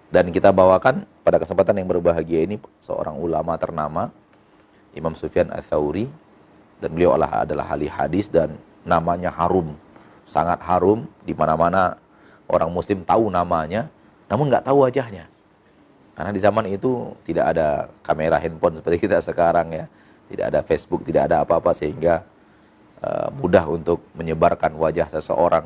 Dan kita bawakan pada kesempatan yang berbahagia ini seorang ulama ternama, Imam Sufyan Ats-Tsauri, dan beliau adalah ahli hadis dan namanya harum, sangat harum, di mana-mana orang muslim tahu namanya, namun nggak tahu wajahnya. Karena di zaman itu tidak ada kamera handphone seperti kita sekarang ya, tidak ada Facebook, tidak ada apa-apa, sehingga mudah untuk menyebarkan wajah seseorang.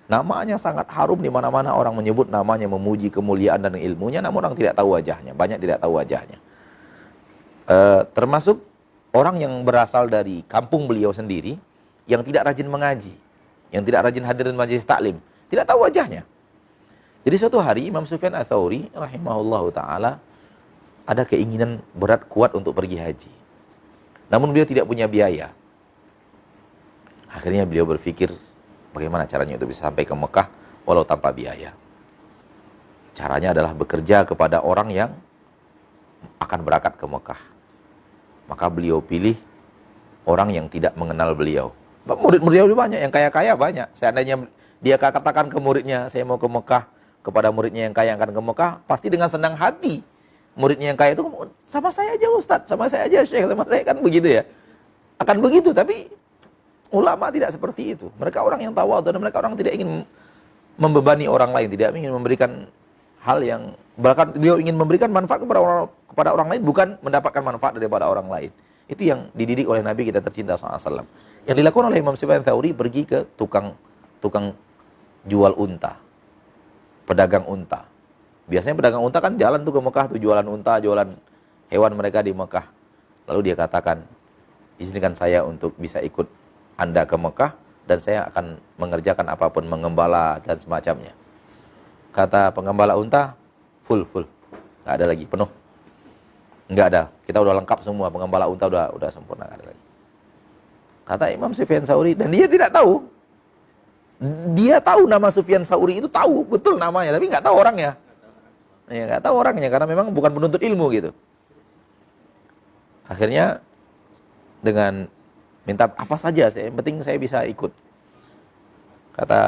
Namanya sangat harum, di mana-mana orang menyebut namanya, memuji kemuliaan dan ilmunya, namun orang tidak tahu wajahnya, banyak tidak tahu wajahnya. Termasuk orang yang berasal dari kampung beliau sendiri, yang tidak rajin mengaji, yang tidak rajin hadirin majelis taklim, tidak tahu wajahnya. Jadi suatu hari Imam Sufyan Ats-Tsauri rahimahullahu ta'ala ada keinginan berat kuat untuk pergi haji. Namun beliau tidak punya biaya. Akhirnya beliau berpikir bagaimana caranya untuk bisa sampai ke Mekah walau tanpa biaya. Caranya adalah bekerja kepada orang yang akan berangkat ke Mekah. Maka beliau pilih orang yang tidak mengenal beliau. Murid-murid beliau banyak, yang kaya-kaya banyak. Seandainya dia katakan ke muridnya, saya mau ke Mekah, kepada muridnya yang kaya yang akan ke Mekah, pasti dengan senang hati. Muridnya yang kaya itu, sama saya aja Ustadz, sama saya aja Syekh, sama saya, kan begitu ya. Akan begitu, tapi ulama tidak seperti itu. Mereka orang yang tawadhu, dan mereka orang tidak ingin membebani orang lain, tidak ingin memberikan hal yang, bahkan beliau ingin memberikan manfaat kepada orang lain, bukan mendapatkan manfaat daripada orang lain. Itu yang dididik oleh Nabi kita tercinta SAW. Yang dilakukan oleh Imam Sufyan Ats-Tsauri, pergi ke tukang jual unta, pedagang unta. Biasanya pedagang unta kan jalan tuh ke Mekah tuh, jualan unta, jualan hewan mereka di Mekah. Lalu dia katakan, izinkan saya untuk bisa ikut Anda ke Mekah, dan saya akan mengerjakan apapun, mengembala dan semacamnya. Kata pengembala unta, full, nggak ada lagi, penuh. Nggak ada, kita udah lengkap semua, pengembala unta udah sempurna, nggak ada lagi. Kata Imam Sufyan Ats-Tsauri, dan dia tidak tahu. Dia tahu nama Sufyan Ats-Tsauri itu, tahu betul namanya, tapi nggak tahu orangnya. Ya, nggak tahu orangnya, karena memang bukan penuntut ilmu gitu. Akhirnya dengan minta apa saja, yang penting saya bisa ikut. Kata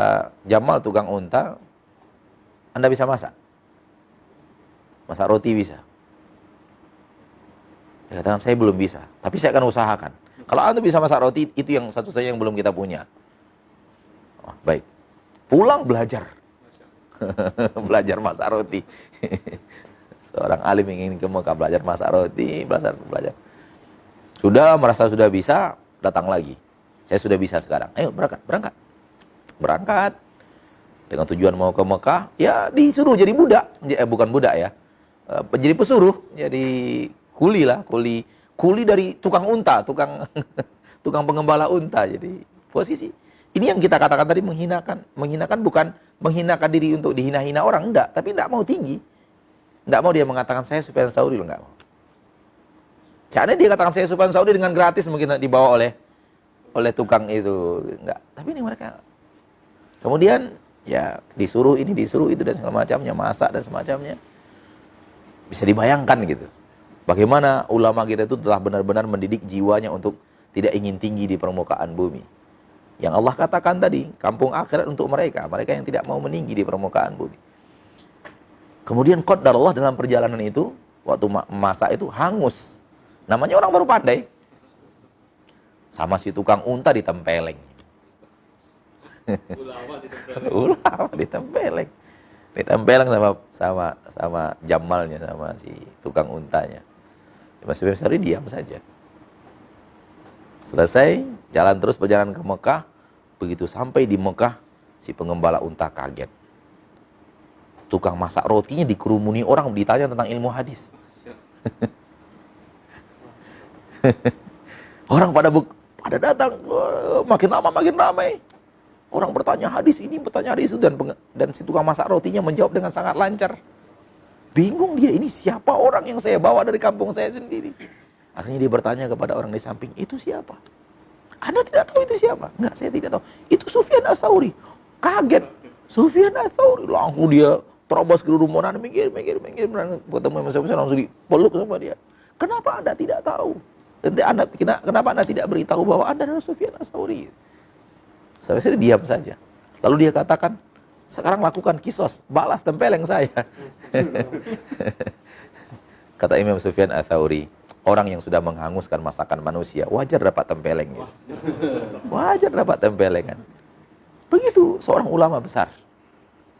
Jamal tukang unta, Anda bisa masak? Masak roti bisa? Dia katakan, saya belum bisa, tapi saya akan usahakan. Kalau Anda bisa masak roti, itu yang satu-satunya yang belum kita punya. Oh, baik. Pulang belajar. Belajar masak roti. Seorang alim ingin ke Mekah, belajar masak roti, belajar. Sudah merasa sudah bisa, datang lagi. Saya sudah bisa sekarang. Ayo berangkat. Dengan tujuan mau ke Mekah, ya disuruh jadi budak. Bukan budak ya. Jadi pesuruh, jadi kuli lah, kuli dari tukang unta, tukang pengembala unta. Jadi posisi ini yang kita katakan tadi, menghinakan bukan menghinakan diri untuk dihina-hina orang, enggak, tapi enggak mau tinggi. Enggak mau dia mengatakan saya Sufyan Ats-Tsauri, enggak mau. Caranya dia katakan saya Sufyan Ats-Tsauri dengan gratis mungkin dibawa oleh tukang itu, enggak. Tapi ini mereka kemudian ya disuruh ini, disuruh itu dan segala macamnya, masak dan semacamnya. Bisa dibayangkan gitu. Bagaimana ulama kita itu telah benar-benar mendidik jiwanya untuk tidak ingin tinggi di permukaan bumi. Yang Allah katakan tadi, kampung akhirat untuk mereka yang tidak mau meninggi di permukaan bumi. Kemudian qadar Allah dalam perjalanan itu, waktu masak itu hangus. Namanya orang baru pandai. Sama si tukang unta ditempeleng. Ulama ditempeleng. Ditempeleng sama Jamalnya, sama si tukang untanya. Imam Sufyan Ats-Tsauri diam saja. Selesai, jalan terus perjalanan ke Mekah. Begitu sampai di Mekah, si pengembala unta kaget. Tukang masak rotinya dikerumuni orang, ditanya tentang ilmu hadis. Orang pada datang, makin lama makin ramai. Orang bertanya hadis ini, bertanya hadis itu, dan si tukang masak rotinya menjawab dengan sangat lancar. Bingung dia, ini siapa orang yang saya bawa dari kampung saya sendiri? Akhirnya dia bertanya kepada orang di samping, itu siapa? Anda tidak tahu itu siapa? Enggak, saya tidak tahu. Itu Sufyan Ats-Tsauri. Kaget. Sufyan Ats-Tsauri. Langsung dia terobos ke kerumunan, minggir. Ketemu Imam Sufyan, langsung dipeluk sama dia. Kenapa Anda tidak tahu? Kenapa Anda tidak beritahu bahwa Anda adalah Sufyan Ats-Tsauri? Sampai saya diam saja. Lalu dia katakan, Sekarang lakukan kisos, balas tempeleng saya. Kata Imam Sufyan Ats-Tsauri, orang yang sudah menghanguskan masakan manusia, wajar dapat tempeleng. Gitu. Wajar dapat tempelengan. Begitu seorang ulama besar.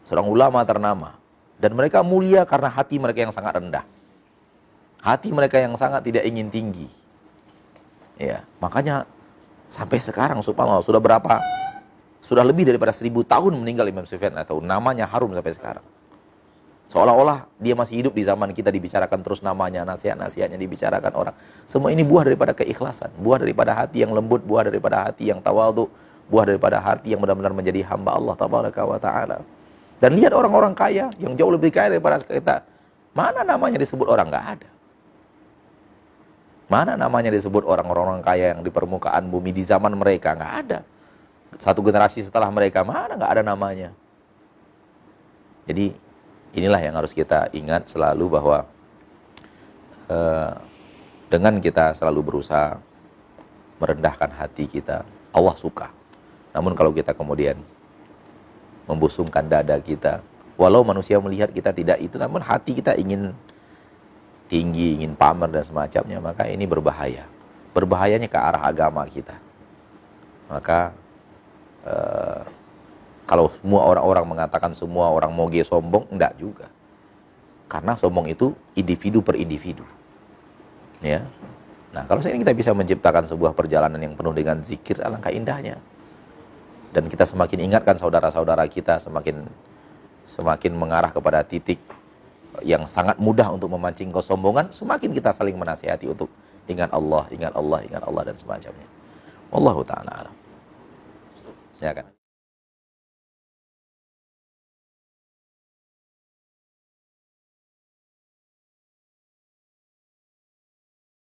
Seorang ulama ternama. Dan mereka mulia karena hati mereka yang sangat rendah. Hati mereka yang sangat tidak ingin tinggi. Ya, makanya sampai sekarang subhanallah sudah lebih daripada 1000 tahun meninggal Imam Sufyan Ats-Tsauri. Namanya harum sampai sekarang. Seolah-olah dia masih hidup di zaman kita, dibicarakan terus namanya, nasihat-nasihatnya dibicarakan orang. Semua ini buah daripada keikhlasan, buah daripada hati yang lembut, buah daripada hati yang tawadhu, buah daripada hati yang benar-benar menjadi hamba Allah tabaraka wa ta'ala. Dan lihat orang-orang kaya yang jauh lebih kaya daripada kita. Mana namanya disebut orang? Nggak ada. Mana namanya disebut orang-orang kaya yang di permukaan bumi di zaman mereka? Nggak ada. Satu generasi setelah mereka, mana nggak ada namanya. Jadi inilah yang harus kita ingat selalu, bahwa dengan kita selalu berusaha merendahkan hati kita, Allah suka. Namun kalau kita kemudian membusungkan dada kita, walau manusia melihat kita tidak itu, namun hati kita ingin tinggi, ingin pamer dan semacamnya, maka ini berbahaya. Berbahayanya ke arah agama kita. Maka kalau semua orang-orang mengatakan semua orang moge sombong, enggak juga. Karena sombong itu individu per individu. Ya. Nah, kalau sekarang kita bisa menciptakan sebuah perjalanan yang penuh dengan zikir, alangkah indahnya. Dan kita semakin ingatkan saudara-saudara kita, semakin mengarah kepada titik yang sangat mudah untuk memancing kesombongan, semakin kita saling menasihati untuk ingat Allah, ingat Allah, ingat Allah dan semacamnya. Wallahu ta'ala alam. Ya kan?